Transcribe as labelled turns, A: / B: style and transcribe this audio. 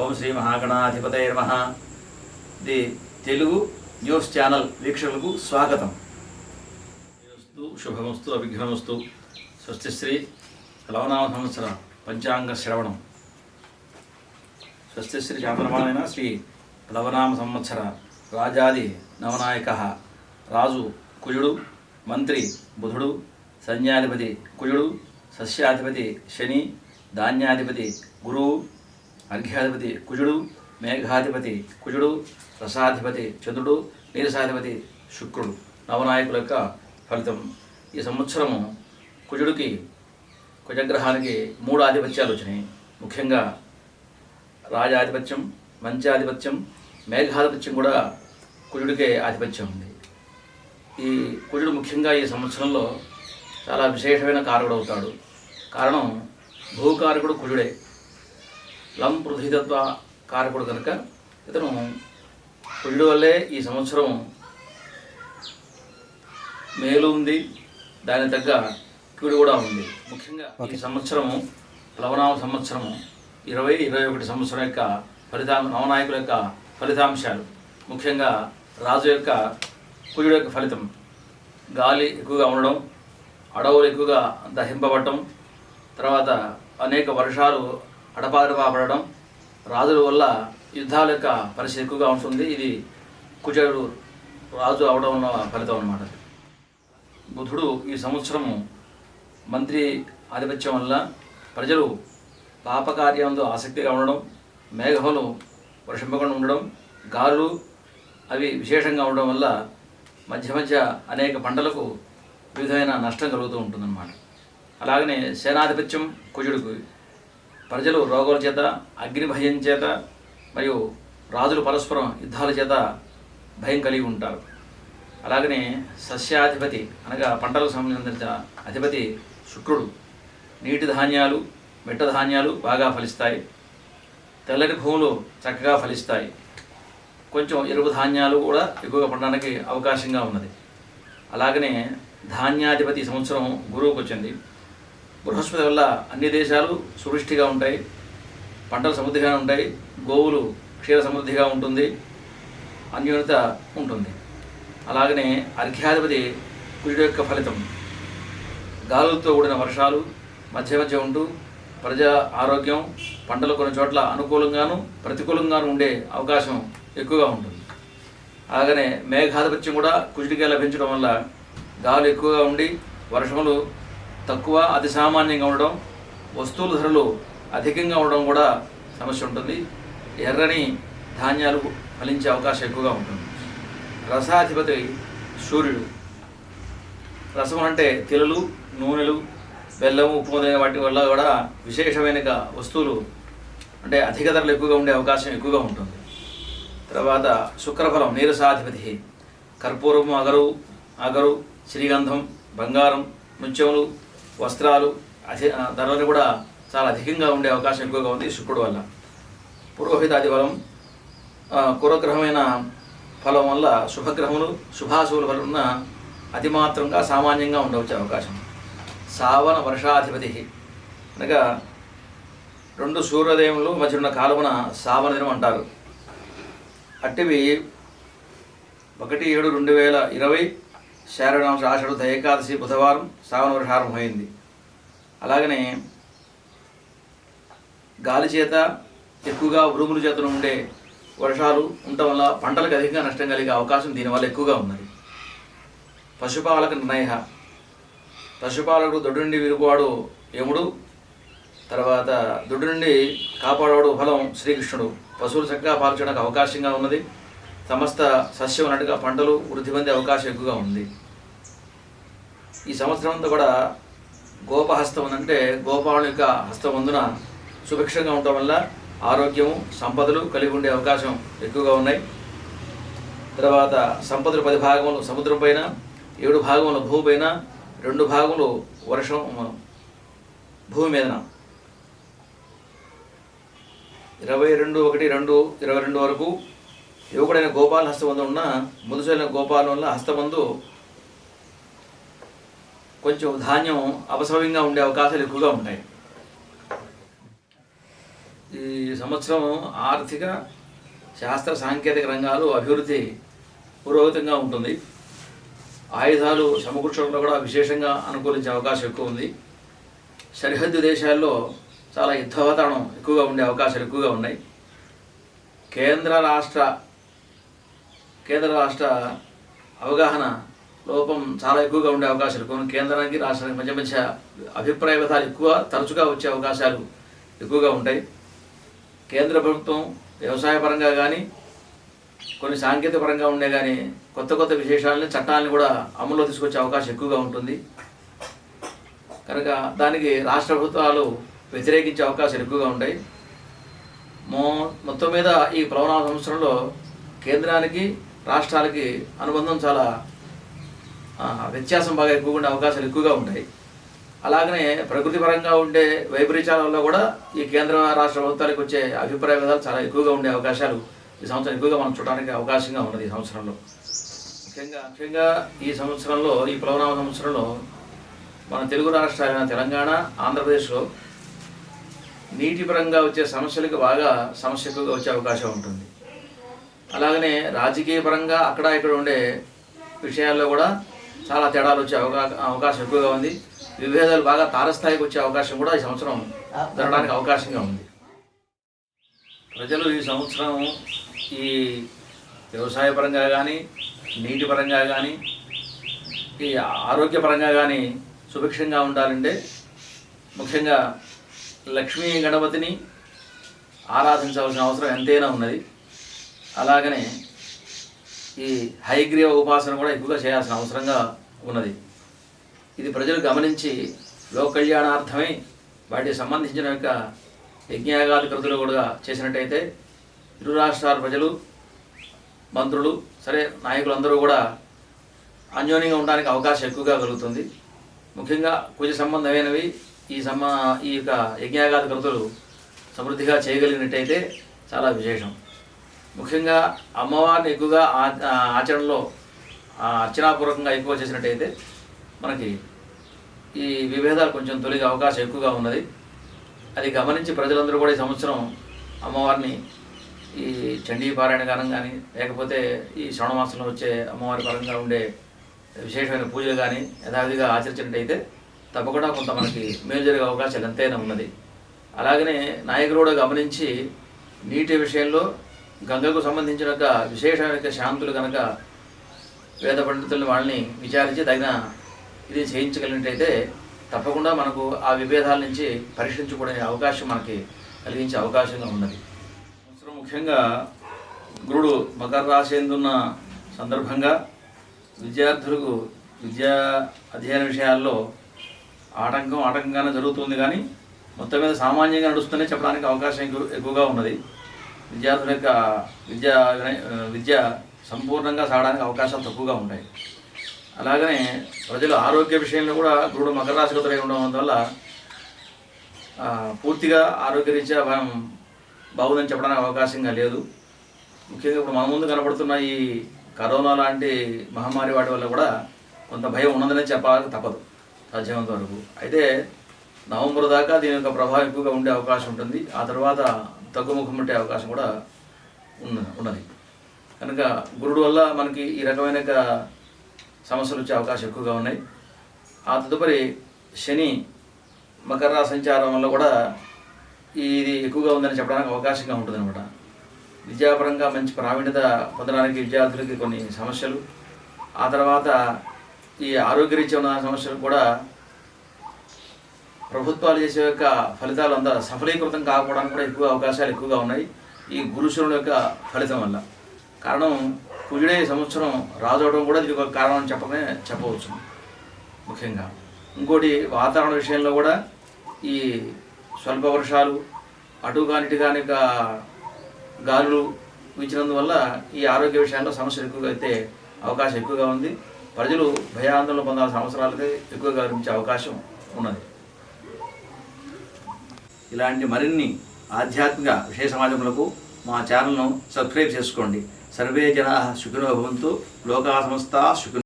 A: ఓం శ్రీ మహాగణాధిపతయ నమః. The Telugu news channel వీక్షకులకు స్వాగతం. శుభమస్తు అభిఘ్నమస్తు. స్వస్తి శ్రీ లవనామ సంవత్సర పంచాంగ శ్రవణం. స్వస్తి శ్రీ చాంద్రమానైన శ్రీ లవనామ సంవత్సర రాజాది నవనాయక రాజు కుజుడు, మంత్రి బుధుడు, సైన్యాధిపతి కుజుడు, సస్యాధిపతి శని, ధాన్యాధిపతి గురువు, అర్ఘ్యాధిపతి కుజుడు, మేఘాధిపతి కుజుడు, రసాధిపతి చంద్రుడు, నీరసాధిపతి శుక్రుడు. నవనాయకుల యొక్క ఫలితం. ఈ సంవత్సరము కుజుడికి, కుజగ్రహానికి 3 ఆధిపత్యాలు వచ్చినాయి. ముఖ్యంగా రాజాధిపత్యం, మంచాధిపత్యం, మేఘాధిపత్యం కూడా కుజుడికే ఆధిపత్యం ఉంది. ఈ కుజుడు ముఖ్యంగా ఈ సంవత్సరంలో చాలా విశేషమైన కారకుడు అవుతాడు. కారణం భూకారకుడు కుజుడే, లం పృథ్వీతత్వ కారకుడు కనుక ఇతను కుజుడు వల్లే ఈ సంవత్సరం మేలు ఉంది, దాని తగ్గ కీడు కూడా ఉంది. ముఖ్యంగా ఈ సంవత్సరము ప్లవనామ సంవత్సరము 2021 సంవత్సరం యొక్క నవనాయకుల యొక్క ఫలితాంశాలు. ముఖ్యంగా రాజు యొక్క కుజుడు యొక్క ఫలితం: గాలి ఎక్కువగా ఉండడం, అడవులు ఎక్కువగా దహింపబడటం, తర్వాత అనేక వర్షాలు అడపాదడపా పడడం, రాజుల వల్ల యుద్ధాల యొక్క పరిస్థితి ఎక్కువగా ఉంటుంది. ఇది కుజుడు రాజు అవడం వల్ల ఫలితం అన్నమాట. బుధుడు ఈ సంవత్సరము మంత్రి ఆధిపత్యం వల్ల ప్రజలు పాపకార్యంలో ఆసక్తిగా ఉండడం, మేఘములు వర్షింపకుండా ఉండడం, గాలులు అవి విశేషంగా ఉండడం వల్ల మధ్య మధ్య అనేక పంటలకు వివిధమైన నష్టం కలుగుతూ ఉంటుందన్నమాట. అలాగనే సేనాధిపత్యం కుజుడికి ప్రజలు రోగాల చేత, అగ్ని భయం చేత మరియు రాజులు పరస్పరం యుద్ధాల చేత భయం కలిగి ఉంటారు. అలాగనే సస్యాధిపతి అనగా పంటలకు సంబంధించిన అధిపతి శుక్రుడు. నీటి ధాన్యాలు, మిట్ట ధాన్యాలు బాగా ఫలిస్తాయి. తెల్లని భూములు చక్కగా ఫలిస్తాయి. కొంచెం ఎరుపు ధాన్యాలు కూడా ఎక్కువగా పండడానికి అవకాశంగా ఉన్నది. అలాగనే ధాన్యాధిపతి సంవత్సరం గురువుకు వచ్చింది. బృహస్పతి వల్ల అన్ని దేశాలు సువృష్టిగా ఉంటాయి, పంటలు సమృద్ధిగా ఉంటాయి, గోవులు క్షీర సమృద్ధిగా ఉంటుంది, అన్యోన్యత ఉంటుంది. అలాగనే అర్ఘ్యాధిపతి కుజుడు యొక్క ఫలితం: గాలులతో కూడిన వర్షాలు మధ్య మధ్య ఉంటూ ప్రజా ఆరోగ్యం, పంటలు కొన్ని చోట్ల అనుకూలంగాను ప్రతికూలంగాను ఉండే అవకాశం ఎక్కువగా ఉంటుంది. అలాగనే మేఘాధిపత్యం కూడా కుజుడికే లభించడం వల్ల గాలు ఎక్కువగా ఉండి వర్షములు తక్కువ, అతి సామాన్యంగా ఉండడం, వస్తువుల ధరలు అధికంగా ఉండడం కూడా సమస్య ఉంటుంది. ఎర్రని ధాన్యాలు ఫలించే అవకాశం ఎక్కువగా ఉంటుంది. రసాధిపతి సూర్యుడు. రసం అంటే తిలలు, నూనెలు, బెల్లము, ఉప్పు మొదలైన వాటి వల్ల కూడా విశేషమైన వస్తువులు అంటే అధిక ధరలు ఎక్కువగా ఉండే అవకాశం ఎక్కువగా ఉంటుంది. తర్వాత శుక్రఫలం నీరసాధిపతి. కర్పూరము, అగరు, శ్రీగంధం, బంగారం, ముత్యములు, వస్త్రాలు ధరలు కూడా చాలా అధికంగా ఉండే అవకాశం ఎక్కువగా ఉంది శుక్రుడు వల్ల. పురోహితాది బలం, కురగ్రహమైన ఫలం వల్ల శుభగ్రహములు, శుభాశువుల వల్ల ఉన్న అతిమాత్రంగా సామాన్యంగా ఉండవచ్చే అవకాశం. సావన వర్షాధిపతి అనగా 2 సూర్యోదయములు మధ్య ఉన్న కాలమున సావన దినం అంటారు. అట్టివి 1/7/2020 శారడాంశ ఆషాఢ ఏకాదశి బుధవారం శ్రావణ వర్షారంభమైంది. అలాగనే గాలి చేత ఎక్కువగా ఉరుముల చేత ఉండే వర్షాలు ఉండటం వల్ల పంటలకు అధికంగా నష్టం కలిగే అవకాశం దీనివల్ల ఎక్కువగా ఉన్నది. పశుపాలక నిర్ణయ. పశుపాలకుడు దొడ్డు నుండి విరుగువాడు యముడు, తర్వాత దొడ్డు నుండి కాపాడేవాడు ఫలం శ్రీకృష్ణుడు. పశువులు చక్కగా పాల్చడానికి అవకాశంగా ఉన్నది. సమస్త సస్యం అన్నట్టుగా పంటలు వృద్ధి పొందే అవకాశం ఎక్కువగా ఉంది. ఈ సంవత్సరం అంతా కూడా గోపహస్తం అంటే గోపాలుని యొక్క హస్తం అందున సుభిక్షంగా ఉండటం వల్ల ఆరోగ్యము, సంపదలు కలిగి ఉండే అవకాశం ఎక్కువగా ఉన్నాయి. తర్వాత సంపదలు 10 భాగములు సముద్రం పైన, 7 భాగములు భూమి పైన, 2 భాగములు వర్షం భూమి మీదన. 22/1/22 వరకు యువకుడైన గోపాల హస్తబంధు ఉన్న ముదుసైన గోపాలం వల్ల హస్తబంధు కొంచెం ధాన్యం అపసవ్యంగా ఉండే అవకాశాలు ఎక్కువగా ఉంటాయి. ఈ సంవత్సరం ఆర్థిక శాస్త్ర సాంకేతిక రంగాలు అభివృద్ధి పురోగతంగా ఉంటుంది. ఆయుధాలు సమకూర్చడంలో కూడా విశేషంగా అనుకూలించే అవకాశం ఎక్కువ ఉంది. సరిహద్దు దేశాల్లో చాలా యుద్ధ వాతావరణం ఎక్కువగా ఉండే అవకాశాలు ఎక్కువగా ఉన్నాయి. కేంద్ర రాష్ట్ర అవగాహన లోపం చాలా ఎక్కువగా ఉండే అవకాశాలు ఎక్కువ. కేంద్రానికి రాష్ట్రానికి మధ్య మధ్య అభిప్రాయ భేదాలు తరచుగా వచ్చే అవకాశాలు ఎక్కువగా ఉంటాయి. కేంద్ర ప్రభుత్వం వ్యవసాయ పరంగా కానీ కొన్ని సాంకేతిక పరంగా ఉండే కానీ కొత్త విశేషాలని చట్టాలను కూడా అమల్లో తీసుకొచ్చే అవకాశం ఎక్కువగా ఉంటుంది. కనుక దానికి రాష్ట్ర ప్రభుత్వాలు వ్యతిరేకించే అవకాశాలు ఎక్కువగా ఉంటాయి. మొత్తం మీద ఈ ప్లవనామ సంవత్సరంలో కేంద్రానికి రాష్ట్రాలకి అనుబంధం చాలా వ్యత్యాసం బాగా ఎక్కువగా ఉండే అవకాశాలు ఎక్కువగా ఉంటాయి. అలాగనే ప్రకృతి పరంగా ఉండే వైపరీత్యాల వల్ల కూడా ఈ కేంద్ర రాష్ట్ర ప్రభుత్వాలకు వచ్చే అభిప్రాయ భేదాలు చాలా ఎక్కువగా ఉండే అవకాశాలు ఈ సంవత్సరం ఎక్కువగా మనం చూడడానికి అవకాశంగా ఉన్నది. ఈ సంవత్సరంలో ముఖ్యంగా ఈ సంవత్సరంలో ఈ ప్లవనామ సంవత్సరంలో మన తెలుగు రాష్ట్రాలైన తెలంగాణ, ఆంధ్రప్రదేశ్లో నీటి పరంగా వచ్చే సమస్యలకు బాగా సమస్య ఎక్కువగా వచ్చే అవకాశం ఉంటుంది. అలాగనే రాజకీయ పరంగా అక్కడ ఇక్కడ ఉండే విషయాల్లో కూడా చాలా తేడాలు వచ్చే అవకాశం ఎక్కువగా ఉంది. విభేదాలు బాగా తారస్థాయికి వచ్చే అవకాశం కూడా ఈ సంవత్సరం జరగడానికి అవకాశంగా ఉంది. ప్రజలు ఈ సంవత్సరం ఈ వ్యవసాయ పరంగా కానీ, నీటి పరంగా కానీ, ఈ ఆరోగ్యపరంగా కానీ సుభిక్షంగా ఉండాలంటే ముఖ్యంగా లక్ష్మీ గణపతిని ఆరాధించవలసిన అవసరం ఎంతైనా ఉన్నది. అలాగనే ఈ హయగ్రీవ ఉపాసన కూడా ఎక్కువగా చేయాల్సిన అవసరంగా ఉన్నది. ఇది ప్రజలు గమనించి లోక కళ్యాణార్థమై వాటికి సంబంధించిన యొక్క యజ్ఞయాగాది కృతులు కూడా చేసినట్టయితే ఇరు రాష్ట్రాల ప్రజలు, మంత్రులు, నాయకులందరూ కూడా అన్యోన్యంగా ఉండడానికి అవకాశం ఎక్కువగా కలుగుతుంది. ముఖ్యంగా కుజ సంబంధమైనవి ఈ యొక్క యజ్ఞయాగాది కృతులు సమృద్ధిగా చేయగలిగినట్టయితే చాలా విశేషం. ముఖ్యంగా అమ్మవారిని ఎక్కువగా ఆచరణలో అర్చనాపూర్వకంగా ఎక్కువ చేసినట్టయితే మనకి ఈ విభేదాలు కొంచెం తొలగే అవకాశం ఎక్కువగా ఉన్నది. అది గమనించి ప్రజలందరూ కూడా ఈ సంవత్సరం అమ్మవారిని ఈ చండీ పారాయణ గానం కానీ, లేకపోతే ఈ శ్రవణ మాసంలో వచ్చే అమ్మవారి పరంగా ఉండే విశేషమైన పూజలు కానీ యథావిధిగా ఆచరించినట్టయితే తప్పకుండా కొంత మనకి మేలు జరిగే అవకాశాలు ఎంతైనా ఉన్నది. అలాగనే నాయకులు కూడా గమనించి నీటి విషయంలో గంగకు సంబంధించిన విశేషమైన శాంతులు కనుక వేద పండితుల్ని వాళ్ళని విచారించి తగిన ఇది చేయించగలిగినట్టయితే తప్పకుండా మనకు ఆ విభేదాల నుంచి పరిష్కరించుకునే అవకాశం మనకి కలిగించే అవకాశంగా ఉన్నది. ముఖ్యంగా గురుడు మకర రాశి ఎందున్న సందర్భంగా విద్యార్థులకు విద్యా అధ్యయన విషయాల్లో ఆటంకంగానే జరుగుతుంది. కానీ మొత్తం మీద సామాన్యంగా నడుస్తూనే చెప్పడానికి అవకాశం ఎక్కువగా ఉన్నది. విద్యార్థుల యొక్క విద్య సంపూర్ణంగా సాగడానికి అవకాశాలు తక్కువగా ఉంటాయి. అలాగనే ప్రజలు ఆరోగ్య విషయంలో కూడా గురుడు మకర రాశి గతులై ఉండడం వల్ల పూర్తిగా ఆరోగ్యరీత్యా బాగుందని చెప్పడానికి అవకాశంగా లేదు. ముఖ్యంగా ఇప్పుడు మన ముందు కనబడుతున్న ఈ కరోనా లాంటి మహమ్మారి వాటి వల్ల కూడా కొంత భయం ఉన్నదని చెప్పాలని తప్పదు సాధ్యమైనంత వరకు. అయితే నవంబర్ దాకా దీని యొక్క ప్రభావం ఎక్కువగా ఉండే అవకాశం ఉంటుంది. ఆ తర్వాత తగ్గుముఖం ఉండే అవకాశం కూడా ఉన్నది. కనుక గురుడు వల్ల మనకి ఈ రకమైన సమస్యలు వచ్చే అవకాశం ఎక్కువగా ఉన్నాయి. ఆ తదుపరి శని మకర రాశి సంచారం వల్ల కూడా ఇది ఎక్కువగా ఉందని చెప్పడానికి అవకాశంగా ఉంటుంది అనమాట. విద్యాపరంగా మంచి ప్రావీణ్యత పొందడానికి విద్యార్థులకి కొన్ని సమస్యలు, ఆ తర్వాత ఈ ఆరోగ్యరీత్యా ఉన్న సమస్యలు కూడా ప్రభుత్వాలు చేసే యొక్క ఫలితాలు అంతా సఫలీకృతం కాకపోవడానికి కూడా ఎక్కువ అవకాశాలు ఎక్కువగా ఉన్నాయి ఈ గురుశనుల యొక్క ఫలితం వల్ల. కారణం కుజుడే సంవత్సరం రాజవడం కూడా ఇది ఒక కారణం అని చెప్పవచ్చు. ముఖ్యంగా ఇంకోటి వాతావరణ విషయంలో కూడా ఈ స్వల్ప వర్షాలు, అటుగానిటిగా గాలులు వీచినందువల్ల ఈ ఆరోగ్య విషయాల్లో సమస్యలు ఎక్కువగా అయితే అవకాశం ఎక్కువగా ఉంది. ప్రజలు భయాందోళన పొందాల్సిన అవసరాలకి ఎక్కువగా గమనించే అవకాశం ఉన్నది. ఇలాంటి మరిన్ని ఆధ్యాత్మిక విషయ సమాజములకు మా ఛానల్ను సబ్స్క్రైబ్ చేసుకోండి. సర్వే జనాః సుఖినో భవంతు, లోకా సమస్తా సుఖినో